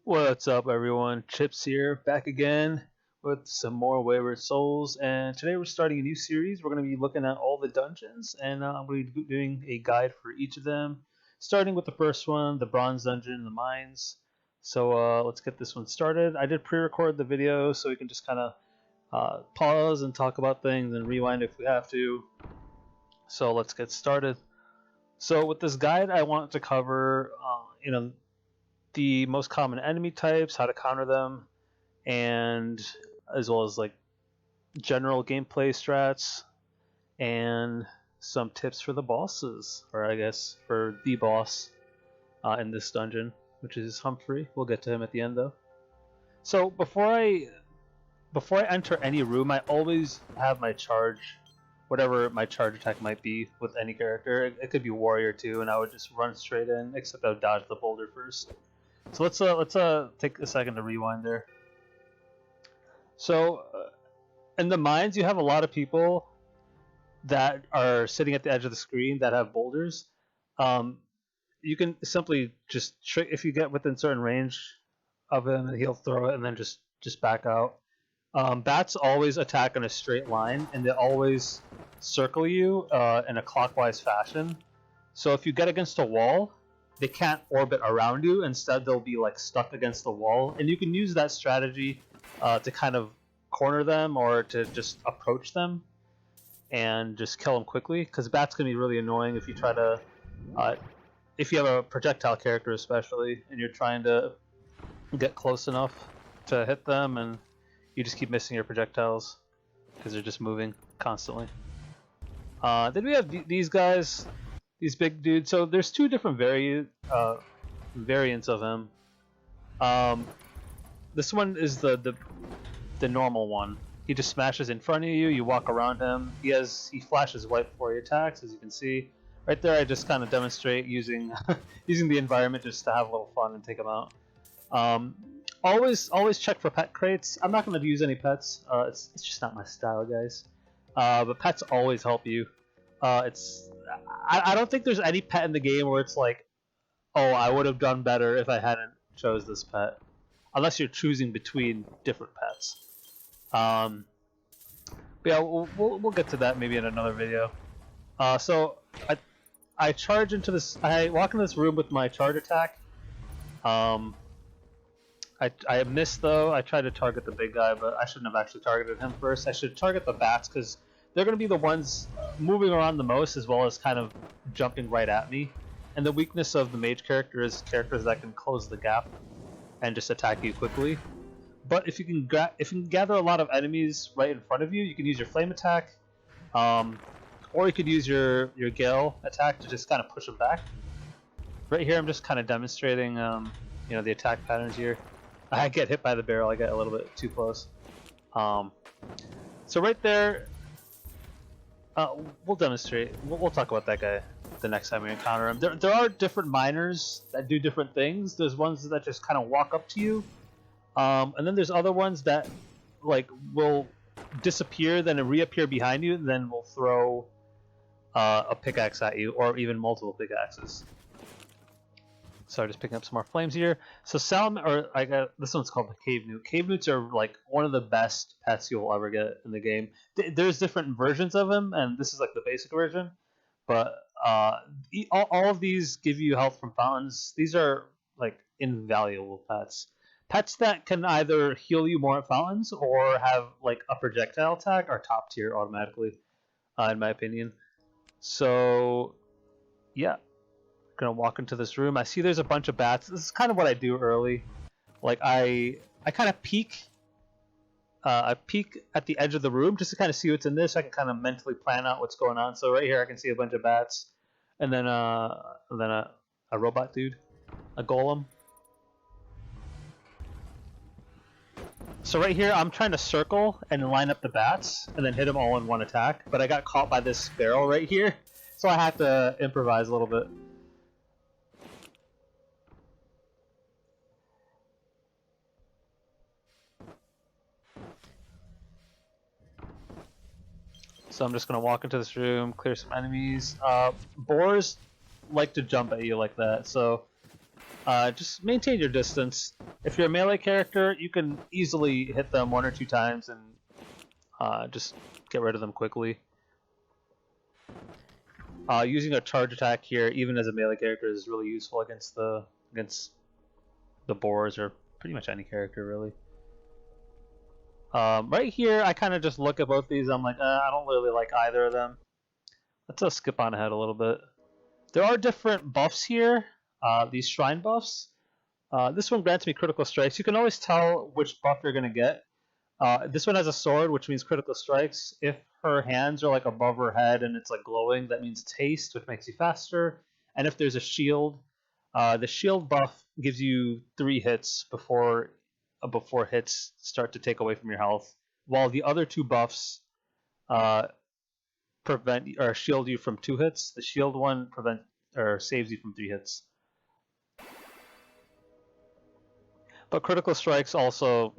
What's up, everyone? Chips here, back again with some more Wayward Souls, and today we're starting a new series. We're going to be looking at all the dungeons, and I'm going to be doing a guide for each of them, starting with the first one, the Bronze Dungeon, the Mines. So let's get this one started. I did pre-record the video, so we can just kind of pause and talk about things and rewind if we have to. So let's get started. So with this guide, I want to cover, the most common enemy types, how to counter them, and as well as like general gameplay strats and some tips for the bosses, or I guess for the boss in this dungeon, which is Humphrey. We'll get to him at the end though. So before I enter any room, I always have my charge, whatever my charge attack might be with any character. It could be warrior too, and I would just run straight in, except I would dodge the boulder first. So let's take a second to rewind there. So in the mines, you have a lot of people that are sitting at the edge of the screen that have boulders. You can simply just if you get within certain range of him, he'll throw it and then just back out. Bats always attack in a straight line, and they always circle you in a clockwise fashion. So if you get against a wall, they can't orbit around you. Instead, they'll be like stuck against the wall, and you can use that strategy to kind of corner them or to just approach them and just kill them quickly. Because bats can be really annoying if you try to, if you have a projectile character especially, and you're trying to get close enough to hit them, and you just keep missing your projectiles because they're just moving constantly. Then we have these guys. These big dudes. So there's two different variants of him. This one is the normal one. He just smashes in front of you. You walk around him. He flashes white before he attacks, as you can see right there. I just kind of demonstrate using using the environment just to have a little fun and take him out. Always check for pet crates. I'm not going to use any pets. It's just not my style, guys. But pets always help you. I don't think there's any pet in the game where it's like, oh, I would have done better if I hadn't chose this pet, unless you're choosing between different pets. But yeah, we'll get to that maybe in another video. So I charge into this. I walk into this room with my charge attack. I missed though. I tried to target the big guy, but I shouldn't have actually targeted him first. I should target the bats because they're going to be the ones moving around the most, as well as kind of jumping right at me. And the weakness of the mage character is characters that can close the gap and just attack you quickly. But if you can gather a lot of enemies right in front of you, you can use your flame attack, or you could use your gale attack to just kind of push them back. Right here, I'm just kind of demonstrating, the attack patterns here. I get hit by the barrel. I get a little bit too close. So right there. We'll demonstrate. We'll talk about that guy the next time we encounter him. There are different miners that do different things. There's ones that just kind of walk up to you, and then there's other ones that like will disappear, then reappear behind you, and then will throw a pickaxe at you, or even multiple pickaxes. Sorry, just picking up some more flames here. So this one's called the cave newt. Cave newts are like one of the best pets you'll ever get in the game. There's different versions of them, and this is like the basic version. But all of these give you health from fountains. These are like invaluable pets. Pets that can either heal you more at fountains or have like a projectile attack are top tier automatically, in my opinion. So yeah. Gonna walk into this room. I see there's a bunch of bats. This is kind of what I do early. Like I kind of peek. I peek at the edge of the room just to kind of see what's in this. I can kind of mentally plan out what's going on. So right here I can see a bunch of bats, and then a robot dude, a golem. So right here I'm trying to circle and line up the bats and then hit them all in one attack. But I got caught by this barrel right here, so I had to improvise a little bit. So I'm just going to walk into this room, clear some enemies. Boars like to jump at you like that, so just maintain your distance. If you're a melee character, you can easily hit them 1 or 2 times and just get rid of them quickly. Using a charge attack here, even as a melee character, is really useful against the boars or pretty much any character really. Right here, I kind of just look at both these. I'm like, I don't really like either of them. Let's skip on ahead a little bit. There are different buffs here. These shrine buffs. This one grants me critical strikes. You can always tell which buff you're gonna get. This one has a sword, which means critical strikes. If her hands are like above her head and it's like glowing, that means it's haste, which makes you faster. And if there's a shield, the shield buff gives you 3 hits before hits start to take away from your health, while the other 2 buffs prevent or shield you from 2 hits. The shield one saves you from 3 hits. But critical strikes also,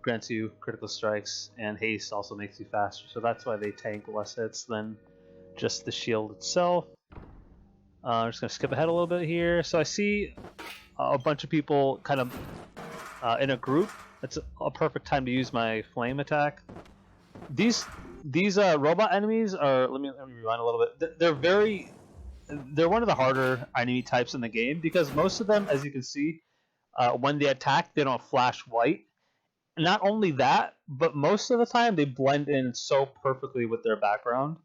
grants you critical strikes, and haste also makes you faster. So that's why they tank less hits than just the shield itself. I'm just gonna skip ahead a little bit here. So I see a bunch of people kind of in a group. It's a perfect time to use my flame attack. These robot enemies are. Let me rewind a little bit. They're one of the harder enemy types in the game because most of them, as you can see, when they attack, they don't flash white. Not only that, but most of the time they blend in so perfectly with their background.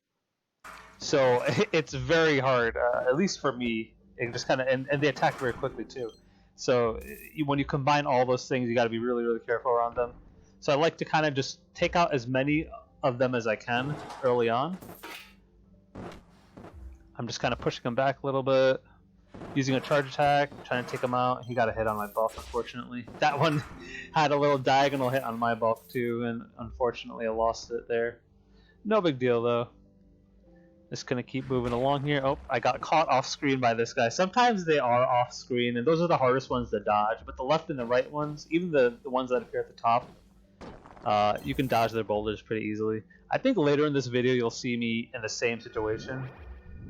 So it's very hard, at least for me. It just kind of and they attack very quickly too. So when you combine all those things, you got to be really, really careful around them. So I like to kind of just take out as many of them as I can early on. I'm just kind of pushing him back a little bit, using a charge attack, trying to take him out. He got a hit on my buff, unfortunately. That one had a little diagonal hit on my buff too, and unfortunately I lost it there. No big deal though. Just gonna keep moving along here. Oh, I got caught off screen by this guy. Sometimes they are off screen, and those are the hardest ones to dodge. But the left and the right ones, even the ones that appear at the top, you can dodge their boulders pretty easily. I think later in this video you'll see me in the same situation,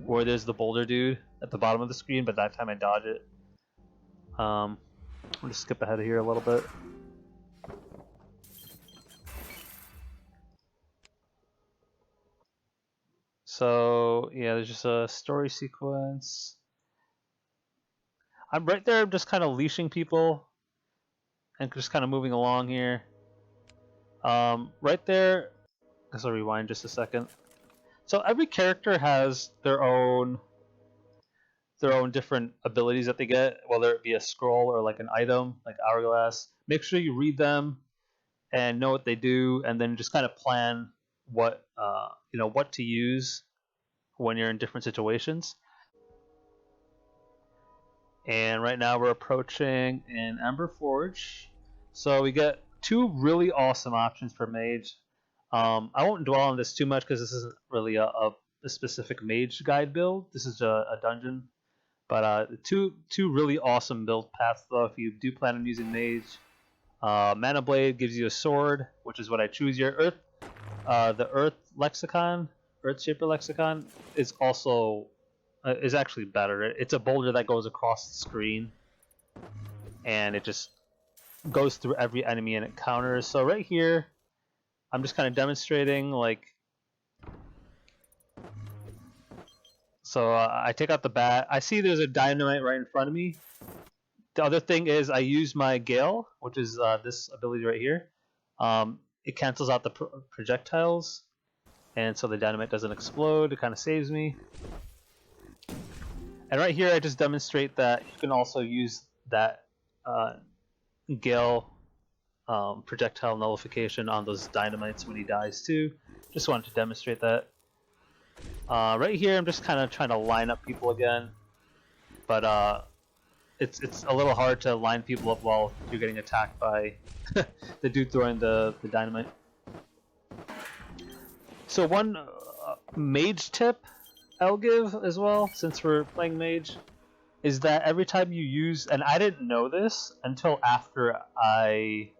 where there's the boulder dude at the bottom of the screen, but that time I dodge it. I'm gonna skip ahead of here a little bit. So yeah, there's just a story sequence. I'm right there, just kind of leashing people and just kind of moving along here. Right there, I guess I'll rewind just a second. So every character has their own different abilities that they get, whether it be a scroll or like an item, like hourglass. Make sure you read them and know what they do, and then just kind of plan what what to use when you're in different situations. And right now we're approaching an Ember Forge, so we get 2 really awesome options for mage. I won't dwell on this too much because this isn't really a specific mage guide build. This is a dungeon, but two really awesome build paths though if you do plan on using mage. Mana Blade gives you a sword, which is what I choose here. The Earth Lexicon, Earth Shaper Lexicon, is also is actually better. It's a boulder that goes across the screen, and it just goes through every enemy and it counters. So right here, I'm just kind of demonstrating like. So I take out the bat. I see there's a dynamite right in front of me. The other thing is I use my Gale, which is this ability right here. It cancels out the projectiles, and so the dynamite doesn't explode. It kind of saves me. And right here I just demonstrate that you can also use that Gale projectile nullification on those dynamites when he dies too. Just wanted to demonstrate that. Right here I'm just kind of trying to line up people again, but it's a little hard to line people up while you're getting attacked by the dude throwing the dynamite. So one mage tip I'll give as well, since we're playing mage, is that every time you use, and I didn't know this until after I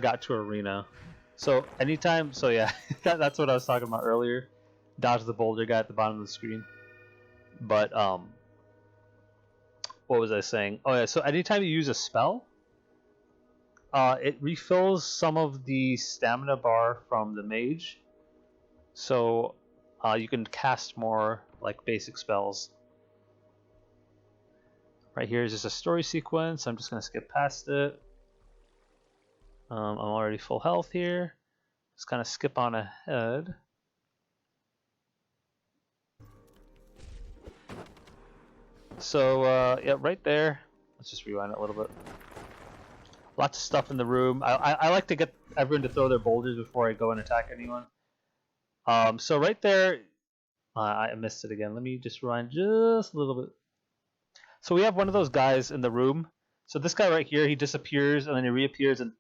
got to arena. So anytime, so yeah, that's what I was talking about earlier. Dodge the boulder guy at the bottom of the screen. But what was I saying? Oh yeah, so anytime you use a spell, It refills some of the stamina bar from the mage, so you can cast more like basic spells. Right here is just a story sequence. I'm just gonna skip past it. I'm already full health here. Just kind of skip on ahead. So yeah, right there. Let's just rewind it a little bit. Lots of stuff in the room. I like to get everyone to throw their boulders before I go and attack anyone. So right there, I missed it again. Let me just rewind just a little bit. So we have one of those guys in the room. So this guy right here, he disappears and then he reappears and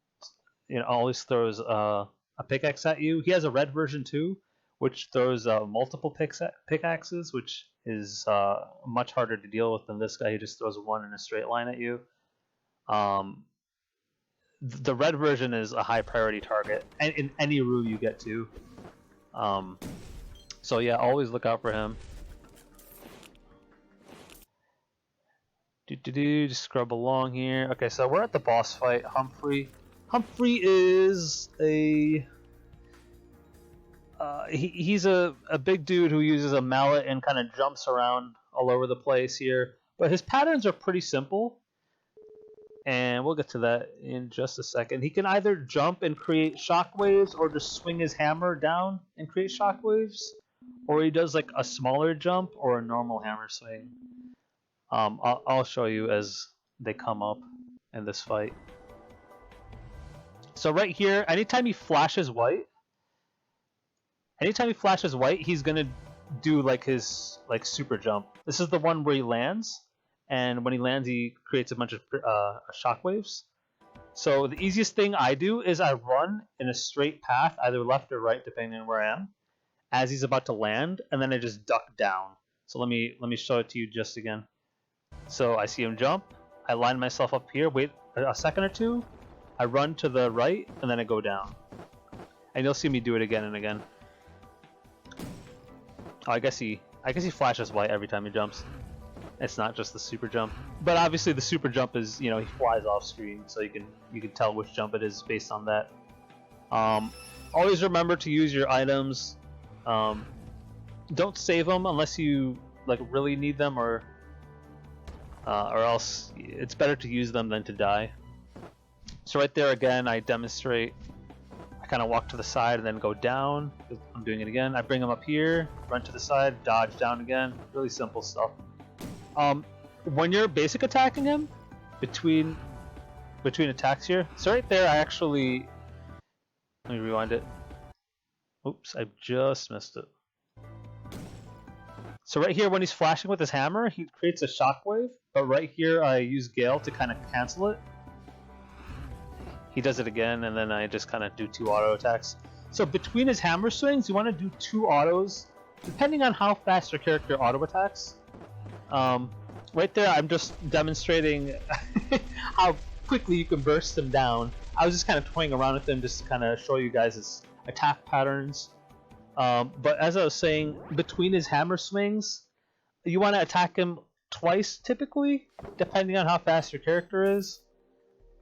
always throws a pickaxe at you. He has a red version too, which throws multiple pickaxes, which is much harder to deal with than this guy. He just throws one in a straight line at you. The red version is a high priority target in any room you get to. So yeah, always look out for him. Just scrub along here. Okay, so we're at the boss fight, Humphrey. Humphrey is he's a big dude who uses a mallet and kind of jumps around all over the place here. But his patterns are pretty simple, and we'll get to that in just a second. He can either jump and create shockwaves, or just swing his hammer down and create shockwaves, or he does like a smaller jump or a normal hammer swing. I'll show you as they come up in this fight. So right here, anytime he flashes white, he's gonna do like his super jump. This is the one where he lands, and when he lands, he creates a bunch of shockwaves. So the easiest thing I do is I run in a straight path, either left or right, depending on where I am, as he's about to land, and then I just duck down. So let me show it to you just again. So I see him jump, I line myself up here, wait a second or two, I run to the right, and then I go down. And you'll see me do it again and again. Oh, I guess he flashes white every time he jumps. It's not just the super jump, but obviously the super jump is, he flies off screen, so you can tell which jump it is based on that. Always remember to use your items. Don't save them unless you really need them, or else it's better to use them than to die. So right there again, I demonstrate. I kind of walk to the side and then go down. I'm doing it again. I bring him up here, run to the side, dodge down again. Really simple stuff. When you're basic attacking him, between attacks here. So right there, let me rewind it. Oops, I just missed it. So right here, when he's flashing with his hammer, he creates a shockwave. But right here, I use Gale to kind of cancel it. He does it again, and then I just kind of do 2 auto attacks. So between his hammer swings, you want to do 2 autos, depending on how fast your character auto attacks. Right there, I'm just demonstrating how quickly you can burst him down. I was just kind of toying around with him just to kind of show you guys his attack patterns. But as I was saying, between his hammer swings, you want to attack him twice typically, depending on how fast your character is.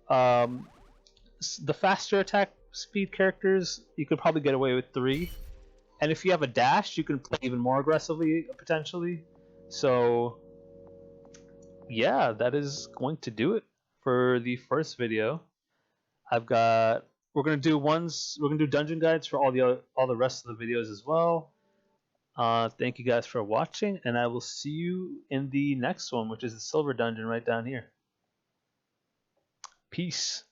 The faster attack speed characters, you could probably get away with 3. And if you have a dash, you can play even more aggressively, potentially. So, yeah, that is going to do it for the first video. We're gonna do dungeon guides for all the rest of the videos as well. Thank you guys for watching, and I will see you in the next one, which is the silver dungeon right down here. Peace.